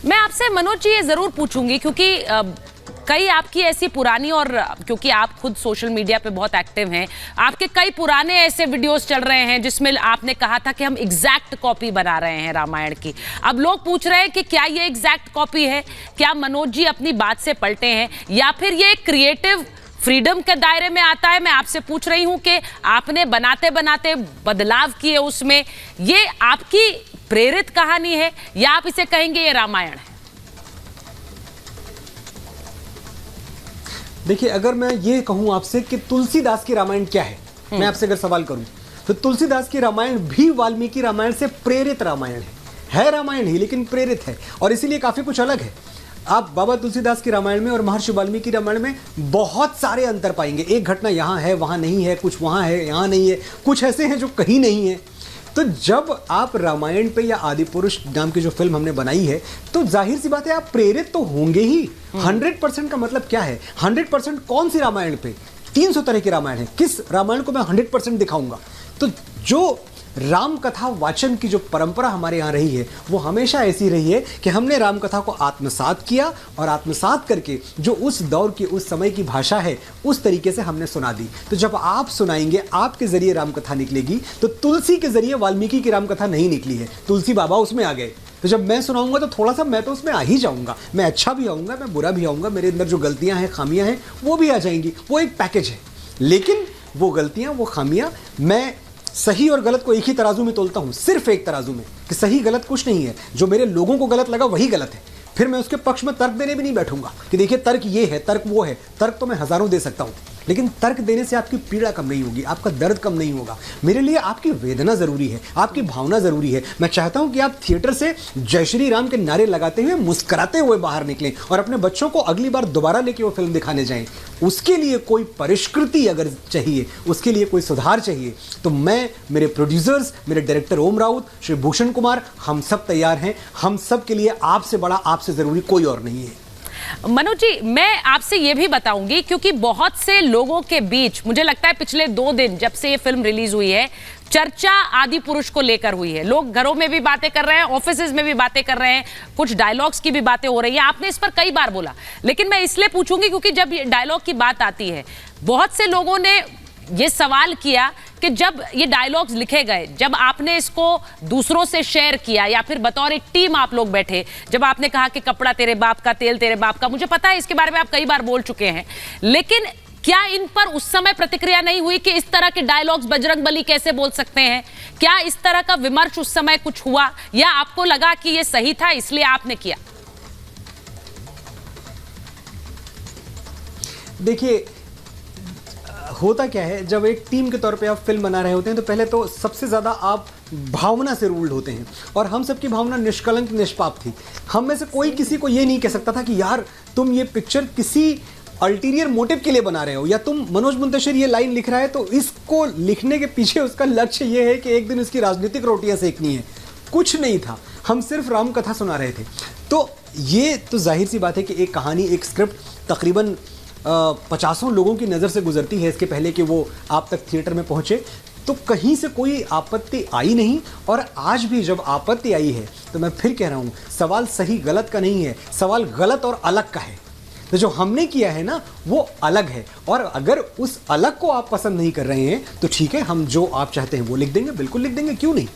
मैं आपसे मनोज जी ये जरूर पूछूंगी क्योंकि कई आपकी ऐसी पुरानी, और क्योंकि आप खुद सोशल मीडिया पे बहुत एक्टिव हैं, आपके कई पुराने ऐसे वीडियोस चल रहे हैं जिसमें आपने कहा था कि हम एग्जैक्ट कॉपी बना रहे हैं रामायण की। अब लोग पूछ रहे हैं कि क्या ये एग्जैक्ट कॉपी है, क्या मनोज जी अपनी बात से पलटे हैं, या फिर ये क्रिएटिव फ्रीडम के दायरे में आता है। मैं आपसे पूछ रही हूं कि आपने बनाते बनाते बदलाव किए उसमें, ये आपकी प्रेरित कहानी है या आप इसे कहेंगे ये रामायण है? देखिए, अगर मैं ये कहूं आपसे कि तुलसीदास की रामायण क्या है, मैं आपसे अगर सवाल करूं तो तुलसीदास की रामायण भी वाल्मीकि रामायण से प्रेरित रामायण है रामायण ही लेकिन प्रेरित है, और इसीलिए काफी कुछ अलग है। आप बाबा तुलसीदास की रामायण में और महर्षि वाल्मीकि रामायण में बहुत सारे अंतर पाएंगे। एक घटना यहाँ है वहाँ नहीं है, कुछ वहाँ है यहाँ नहीं है, कुछ ऐसे हैं जो कहीं नहीं है। तो जब आप रामायण पे या आदि पुरुष नाम की जो फिल्म हमने बनाई है, तो जाहिर सी बात है आप प्रेरित तो होंगे ही। 100% का मतलब क्या है? 100% कौन सी रामायण पे? 300 तरह की रामायण है, किस रामायण को मैं 100% दिखाऊंगा? तो जो राम कथा वाचन की जो परंपरा हमारे यहाँ रही है वो हमेशा ऐसी रही है कि हमने राम कथा को आत्मसात किया, और आत्मसात करके जो उस दौर की उस समय की भाषा है उस तरीके से हमने सुना दी। तो जब आप सुनाएंगे, आपके जरिए राम कथा निकलेगी, तो तुलसी के जरिए वाल्मीकि की राम कथा नहीं निकली है, तुलसी बाबा उसमें आ गए। तो जब मैं सुनाऊंगा तो थोड़ा सा मैं तो उसमें आ ही जाऊंगा, मैं अच्छा भी आऊंगा, मैं बुरा भी आऊंगा, मेरे अंदर जो गलतियां हैं, खामियां हैं, वो भी आ जाएंगी। वो एक पैकेज है, लेकिन वो गलतियां, वो खामियां, मैं सही और गलत को एक ही तराजू में तोलता हूं, सिर्फ एक तराजू में, कि सही गलत कुछ नहीं है। जो मेरे लोगों को गलत लगा वही गलत है। फिर मैं उसके पक्ष में तर्क देने भी नहीं बैठूंगा कि देखिए तर्क ये है, तर्क वो है। तर्क तो मैं हजारों दे सकता हूं, लेकिन तर्क देने से आपकी पीड़ा कम नहीं होगी, आपका दर्द कम नहीं होगा। मेरे लिए आपकी वेदना जरूरी है, आपकी भावना जरूरी है। मैं चाहता हूं कि आप थिएटर से जय श्री राम के नारे लगाते हुए, मुस्कुराते हुए बाहर निकलें और अपने बच्चों को अगली बार दोबारा लेके वो फिल्म दिखाने जाएं। उसके लिए कोई परिष्कृति अगर चाहिए, उसके लिए कोई सुधार चाहिए, तो मैं, मेरे प्रोड्यूसर्स, मेरे डायरेक्टर ओम राउत, श्री भूषण कुमार, हम सब तैयार हैं। हम सब के लिए आपसे बड़ा, आपसे जरूरी कोई और नहीं है। मनोज जी, मैं आपसे यह भी बताऊंगी क्योंकि बहुत से लोगों के बीच मुझे लगता है पिछले 2 दिन जब से ये फिल्म रिलीज हुई है, चर्चा आदि पुरुष को लेकर हुई है। लोग घरों में भी बातें कर रहे हैं, ऑफिसेज में भी बातें कर रहे हैं, कुछ डायलॉग्स की भी बातें हो रही है। आपने इस पर कई बार बोला, लेकिन मैं इसलिए पूछूंगी क्योंकि जब ये डायलॉग की बात आती है, बहुत से लोगों ने ये सवाल किया कि जब ये डायलॉग्स लिखे गए, जब आपने इसको दूसरों से शेयर किया या फिर बतौर एक टीम आप लोग बैठे, जब आपने कहा कि कपड़ा तेरे बाप का, तेल तेरे बाप का, मुझे पता है इसके बारे में आप कई बार बोल चुके हैं, लेकिन क्या इन पर उस समय प्रतिक्रिया नहीं हुई कि इस तरह के डायलॉग्स बजरंगबली कैसे बोल सकते हैं? क्या इस तरह का विमर्श उस समय कुछ हुआ, या आपको लगा कि ये सही था इसलिए आपने किया? देखिए, होता क्या है, जब एक टीम के तौर पे आप फिल्म बना रहे होते हैं तो पहले तो सबसे ज़्यादा आप भावना से रूल्ड होते हैं, और हम सबकी भावना निष्कलंक, निष्पाप थी। हम में से कोई किसी को ये नहीं कह सकता था कि यार तुम ये पिक्चर किसी अल्टीरियर मोटिव के लिए बना रहे हो, या तुम मनोज मुंतशिर ये लाइन लिख रहा है तो इसको लिखने के पीछे उसका लक्ष्य ये है कि एक दिन इसकी राजनीतिक रोटियां सेकनी है। कुछ नहीं था, हम सिर्फ राम कथा सुना रहे थे। तो ये तो जाहिर सी बात है कि एक कहानी, एक स्क्रिप्ट तकरीबन 50 लोगों की नज़र से गुजरती है इसके पहले कि वो आप तक थिएटर में पहुंचे, तो कहीं से कोई आपत्ति आई नहीं। और आज भी जब आपत्ति आई है तो मैं फिर कह रहा हूं, सवाल सही गलत का नहीं है, सवाल गलत और अलग का है। तो जो हमने किया है ना वो अलग है, और अगर उस अलग को आप पसंद नहीं कर रहे हैं तो ठीक है, हम जो आप चाहते हैं वो लिख देंगे, बिल्कुल लिख देंगे, क्यों नहीं।